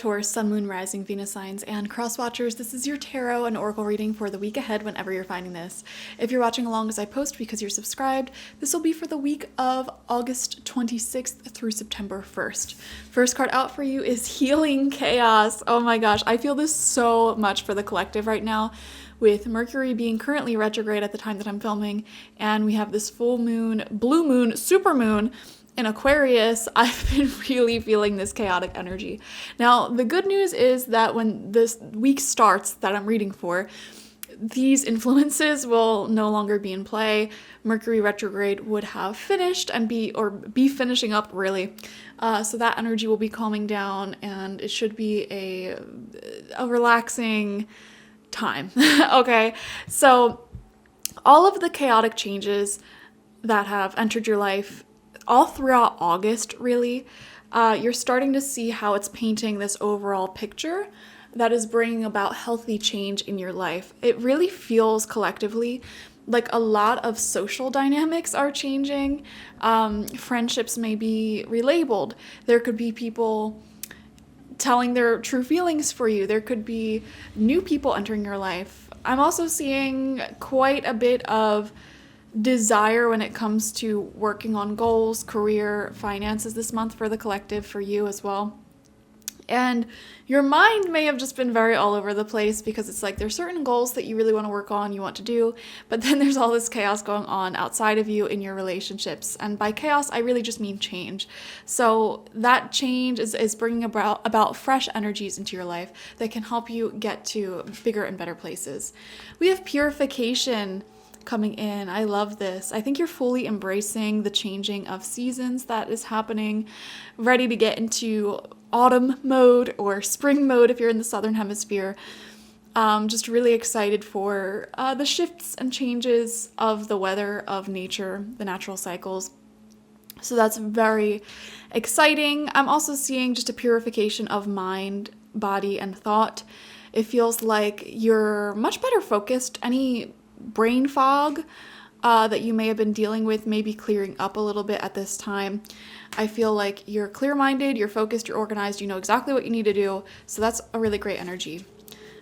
Taurus, Sun, Moon, Rising, Venus signs, and cross watchers. This is your tarot and oracle reading for the week ahead whenever you're finding this. If you're watching along as I post because you're subscribed, this will be for the week of August 26th through September 1st. First card out for you is Healing Chaos. Oh my gosh, I feel this so much for the collective right now, with Mercury being currently retrograde at the time that I'm filming, and we have this full moon, blue moon, super moon in Aquarius. I've been really feeling this chaotic energy. Now, the good news is that when this week starts that I'm reading for, these influences will no longer be in play. Mercury retrograde would have finished and be finishing up, really. So that energy will be calming down, and it should be a relaxing time. Okay, so all of the chaotic changes that have entered your life all throughout August, really, you're starting to see how it's painting this overall picture that is bringing about healthy change in your life. It really feels collectively like a lot of social dynamics are changing. Friendships may be relabeled. There could be people telling their true feelings for you. There could be new people entering your life. I'm also seeing quite a bit of desire when it comes to working on goals, career, finances this month for the collective, for you as well. And your mind may have just been very all over the place because it's like there's certain goals that you really want to work on, you want to do, but then there's all this chaos going on outside of you in your relationships. And by chaos, I really just mean change. So that change is bringing about fresh energies into your life that can help you get to bigger and better places. We have purification coming in. I love this. I think you're fully embracing the changing of seasons that is happening, ready to get into autumn mode or spring mode if you're in the southern hemisphere. Just really excited for the shifts and changes of the weather, of nature, the natural cycles. So that's very exciting. I'm also seeing just a purification of mind, body, and thought. It feels like you're much better focused. Any brain fog that you may have been dealing with may be clearing up a little bit at this time. I feel like you're clear-minded, you're focused, you're organized, you know exactly what you need to do. So that's a really great energy.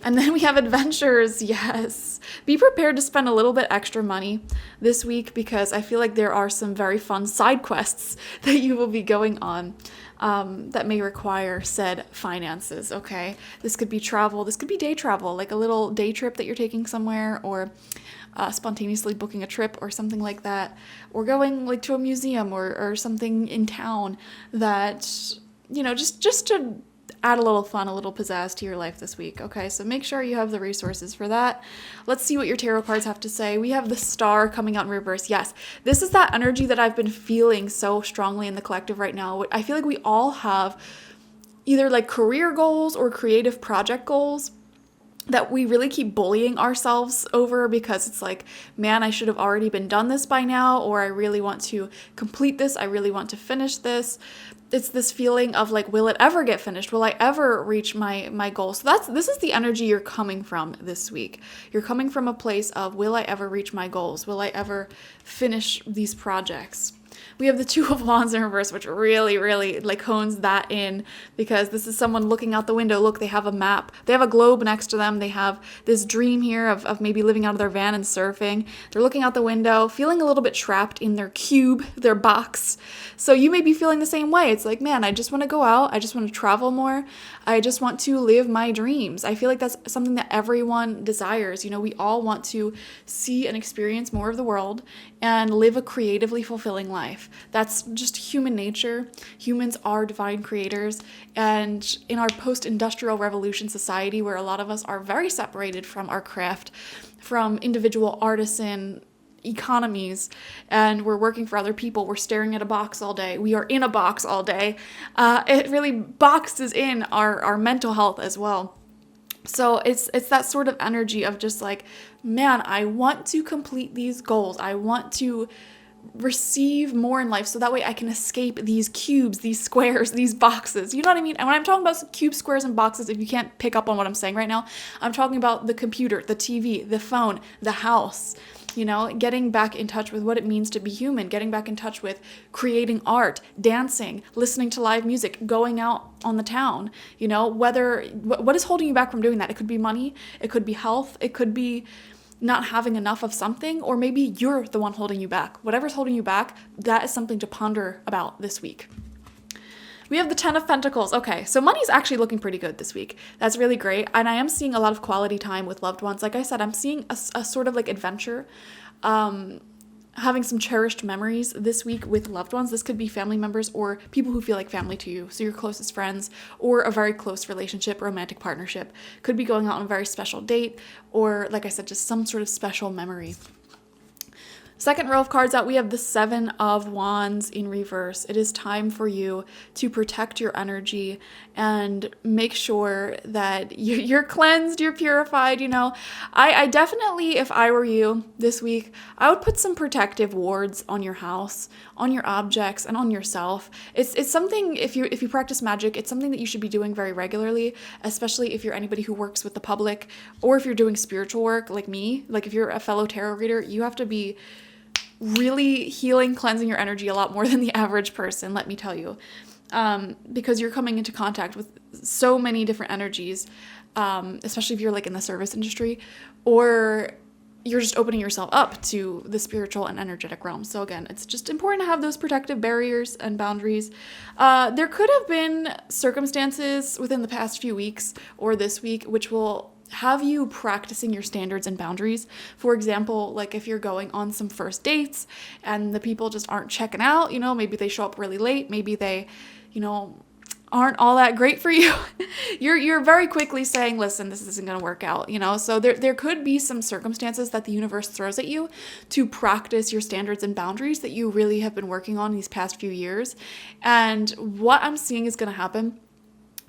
And then we have adventures. Yes. Be prepared to spend a little bit extra money this week because I feel like there are some very fun side quests that you will be going on that may require said finances, okay? This could be travel. This could be day travel, like a little day trip that you're taking somewhere, or spontaneously booking a trip or something like that, or going like to a museum or something in town that, you know, just to add a little fun, a little pizzazz to your life this week. Okay, so make sure you have the resources for that. Let's see what your tarot cards have to say. We have the Star coming out in reverse. Yes, this is that energy that I've been feeling so strongly in the collective right now. I feel like we all have either like career goals or creative project goals that we really keep bullying ourselves over because it's like, man, I should have already been done this by now, or I really want to complete this, I really want to finish this. It's this feeling of like, will it ever get finished? Will I ever reach my goal? So this is the energy you're coming from this week. You're coming from a place of, will I ever reach my goals? Will I ever finish these projects? We have the Two of Wands in reverse, which really, really like hones that in, because this is someone looking out the window. Look, they have a map. They have a globe next to them. They have this dream here of maybe living out of their van and surfing. They're looking out the window, feeling a little bit trapped in their cube, their box. So you may be feeling the same way. It's like, man, I just want to go out. I just want to travel more. I just want to live my dreams. I feel like that's something that everyone desires. You know, we all want to see and experience more of the world and live a creatively fulfilling life. That's just human nature. Humans are divine creators. And in our post-industrial revolution society, where a lot of us are very separated from our craft, from individual artisan economies, and we're working for other people, we're staring at a box all day, we are in a box all day, it really boxes in our mental health as well. So it's that sort of energy of just like, man, I want to complete these goals. I want to receive more in life so that way I can escape these cubes, these squares, these boxes. You know what I mean? And when I'm talking about cubes, squares, and boxes, if you can't pick up on what I'm saying right now, I'm talking about the computer, the TV, the phone, the house. getting back in touch with what it means to be human, getting back in touch with creating art, dancing, listening to live music, going out on the town, what is holding you back from doing that? It could be money, it could be health, it could be not having enough of something, or maybe you're the one holding you back. Whatever's holding you back, that is something to ponder about this week. We have the 10 of Pentacles. Okay, so money's actually looking pretty good this week. That's really great. And I am seeing a lot of quality time with loved ones. Like I said, I'm seeing a sort of like adventure, having some cherished memories this week with loved ones. This could be family members or people who feel like family to you. So your closest friends or a very close relationship, romantic partnership. Could be going out on a very special date or, like I said, just some sort of special memory. Second row of cards out, we have the 7 of Wands in reverse. It is time for you to protect your energy and make sure that you're cleansed, you're purified, I definitely, if I were you this week, I would put some protective wards on your house, on your objects, and on yourself. It's something, if you practice magic, it's something that you should be doing very regularly, especially if you're anybody who works with the public, or if you're doing spiritual work like me, like if you're a fellow tarot reader, you have to be really healing, cleansing your energy a lot more than the average person, let me tell you, because you're coming into contact with so many different energies, especially if you're like in the service industry, or you're just opening yourself up to the spiritual and energetic realm. So again, it's just important to have those protective barriers and boundaries. There could have been circumstances within the past few weeks or this week which will have you practicing your standards and boundaries. For example, like if you're going on some first dates and the people just aren't checking out, maybe they show up really late, maybe they, aren't all that great for you. You're very quickly saying, listen, this isn't going to work out, So there could be some circumstances that the universe throws at you to practice your standards and boundaries that you really have been working on these past few years. And what I'm seeing is going to happen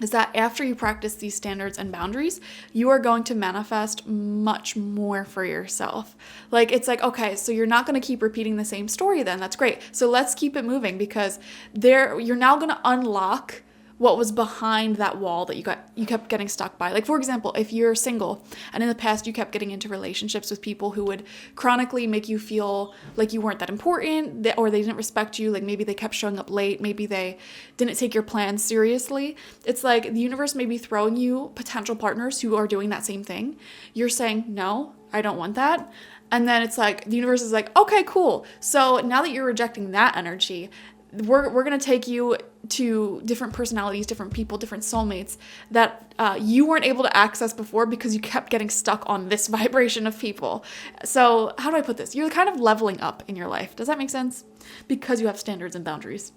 is that after you practice these standards and boundaries, you are going to manifest much more for yourself. Like, it's like, okay, so you're not going to keep repeating the same story then. That's great. So let's keep it moving, because you're now going to unlock what was behind that wall that you kept getting stuck by. Like, for example, if you're single and in the past you kept getting into relationships with people who would chronically make you feel like you weren't that important, or they didn't respect you, like maybe they kept showing up late, maybe they didn't take your plans seriously. It's like the universe may be throwing you potential partners who are doing that same thing. You're saying, no, I don't want that. And then it's like the universe is like, okay, cool. So now that you're rejecting that energy, we're going to take you to different personalities, different people, different soulmates that you weren't able to access before because you kept getting stuck on this vibration of people. So how do I put this? You're kind of leveling up in your life. Does that make sense? Because you have standards and boundaries.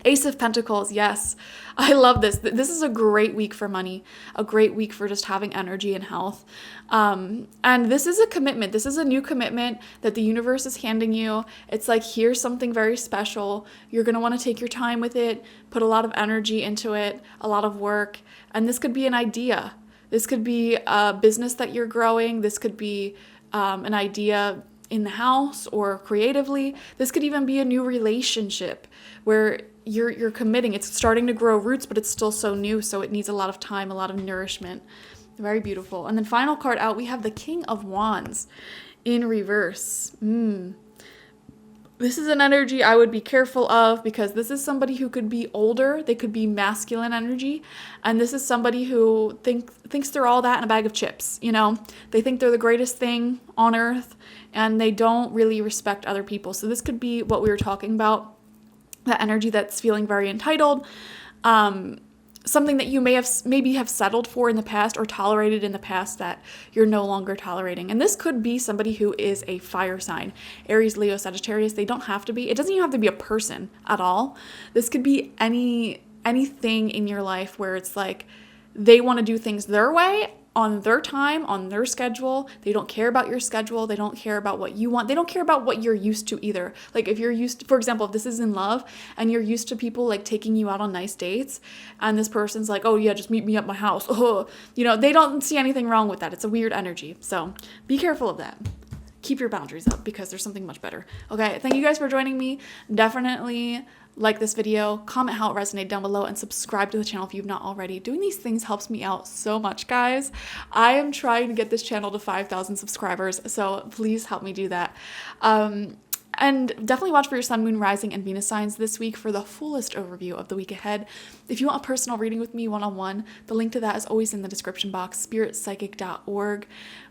Ace of Pentacles, yes. I love this. This is a great week for money, a great week for just having energy and health. And this is a commitment. This is a new commitment that the universe is handing you. It's like, here's something very special. You're going to want to take your time with it, put a lot of energy into it, a lot of work. And this could be an idea. This could be a business that you're growing. This could be an idea in the house or creatively. This could even be a new relationship where you're committing. It's starting to grow roots, but it's still so new, so it needs a lot of time, a lot of nourishment. Very beautiful. And then final card out, we have the King of Wands in reverse. This is an energy I would be careful of, because this is somebody who could be older. They could be masculine energy. And this is somebody who thinks they're all that in a bag of chips. They think they're the greatest thing on earth, and they don't really respect other people. So this could be what we were talking about, that energy that's feeling very entitled, something that you maybe have settled for in the past or tolerated in the past that you're no longer tolerating. And this could be somebody who is a fire sign, Aries, Leo, Sagittarius. They don't have to be. It doesn't even have to be a person at all. This could be anything in your life where it's like they want to do things their way, on their time, on their schedule. They don't care about your schedule. They don't care about what you want. They don't care about what you're used to either. Like if you're used to, for example, if this is in love and you're used to people like taking you out on nice dates, and this person's like, oh yeah, just meet me at my house. They don't see anything wrong with that. It's a weird energy. So be careful of that. keep your boundaries up because there's something much better. Okay, thank you guys for joining me. Definitely like this video, comment how it resonated down below, and subscribe to the channel if you've not already. Doing these things helps me out so much, guys. I am trying to get this channel to 5,000 subscribers, so please help me do that. And definitely watch for your sun, moon, rising, and Venus signs this week for the fullest overview of the week ahead. If you want a personal reading with me one-on-one, the link to that is always in the description box, spiritpsychic.org.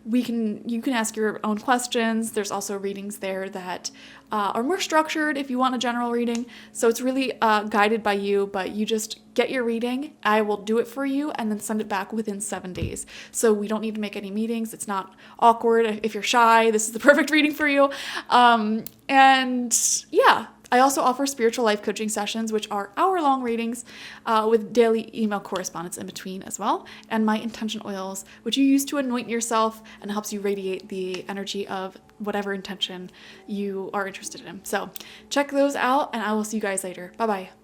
You can ask your own questions. There's also readings there that are more structured if you want a general reading. So it's really guided by you, but you just get your reading. I will do it for you and then send it back within 7 days. So we don't need to make any meetings. It's not awkward. If you're shy, this is the perfect reading for you. And yeah, I also offer spiritual life coaching sessions, which are hour-long readings with daily email correspondence in between as well, and my intention oils, which you use to anoint yourself and helps you radiate the energy of whatever intention you are interested in. So check those out, and I will see you guys later. Bye-bye.